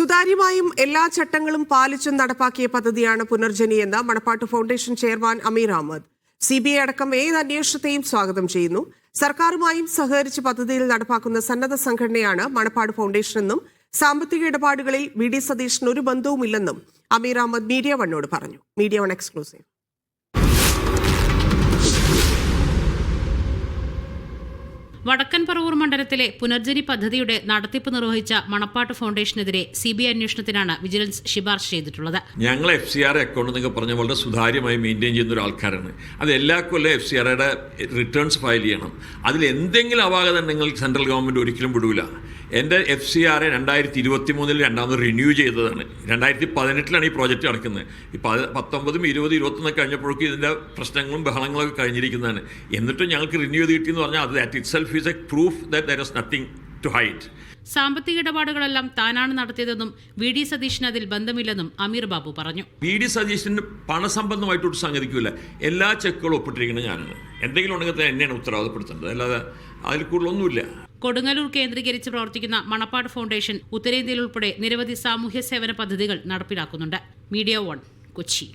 സുതാര്യമായും എല്ലാ ചട്ടങ്ങളും പാലിച്ചും നടപ്പാക്കിയ പദ്ധതിയാണ് പുനർജനിയെന്ന് മണപ്പാട്ട് ഫൗണ്ടേഷൻ ചെയർമാൻ അമീർ അഹമ്മദ്. CBI അടക്കം ഏത് അന്വേഷണത്തെയും സ്വാഗതം ചെയ്യുന്നു. സർക്കാരുമായും സഹകരിച്ച് പദ്ധതിയിൽ നടപ്പാക്കുന്ന സന്നദ്ധ സംഘടനയാണ് മണപ്പാട് ഫൗണ്ടേഷൻ എന്നും സാമ്പത്തിക ഇടപാടുകളിൽ VD സതീഷിന് ഒരു ബന്ധവുമില്ലെന്നും അമീർ അഹമ്മദ് മീഡിയ വണ്ണോട് പറഞ്ഞു. Media one exclusive. വടക്കൻ പറവൂർ മണ്ഡലത്തിലെ പുനർജനി പദ്ധതിയുടെ നടത്തിപ്പ് നിർവഹിച്ച മണപ്പാട്ട് ഫൗണ്ടേഷനെതിരെ CBI അന്വേഷണത്തിനാണ് വിജിലൻസ് ശുപാർശ ചെയ്തിട്ടുള്ളത്. ഞങ്ങൾ FCR അക്കൗണ്ട് എന്നൊക്കെ പറഞ്ഞ വളരെ സുതാര്യമായി മെയിൻറ്റെയിൻ ചെയ്യുന്ന ഒരാൾക്കാരാണ്. അത് എല്ലാ കൊല്ലം FCRയുടെ റിട്ടേൺസ് ഫയൽ ചെയ്യണം. അതിൽ എന്തെങ്കിലും അപാകത ഉണ്ടെങ്കിൽ സെൻട്രൽ ഗവൺമെൻറ് ഒരിക്കലും വിടൂല. എൻ്റെ FCR 2023 രണ്ടാമത് റിന്യൂ ചെയ്തതാണ്. 2018 ഈ പ്രോജക്റ്റ് നടക്കുന്നത്. ഇപ്പോൾ 19, 20, 21 കഴിഞ്ഞപ്പോഴേക്കും ഇതിൻ്റെ പ്രശ്നങ്ങളും ബഹളങ്ങളൊക്കെ കഴിഞ്ഞിരിക്കുന്നതാണ്. എന്നിട്ടും ഞങ്ങൾക്ക് റിന്യൂ ചെയ്ത് കിട്ടിയെന്ന് പറഞ്ഞാൽ അത് that itself is a proof that there is nothing to hide. സാമ്പത്തിക ഇടപാടുകളെല്ലാം താനാണ് നടത്തിയതെന്നും VD സതീഷിന് അതിൽ ബന്ധമില്ലെന്നും അമീർ ബാബു പറഞ്ഞു. VD സതീഷിന് പണസംബന്ധമായിട്ടൊരു സംഗതിക്കില്ല. എല്ലാ ചെക്കുകളും ഒപ്പിട്ടിരിക്കുന്നത് ഞാനാണ്. എന്തെങ്കിലും ഉണ്ടെങ്കിൽ എന്നെയാണ് ഉത്തരവാദപ്പെടുത്തേണ്ടത്, അല്ലാതെ അതിൽ കൂടുതലൊന്നുമില്ല. കൊടുങ്ങല്ലൂർ കേന്ദ്രീകരിച്ച് പ്രവർത്തിക്കുന്ന മണപ്പാട് ഫൗണ്ടേഷൻ ഉത്തരേന്ത്യയിൽ ഉൾപ്പെടെ നിരവധി സാമൂഹ്യ സേവന പദ്ധതികൾ നടപ്പിലാക്കുന്നുണ്ട്. Media one, Kochi.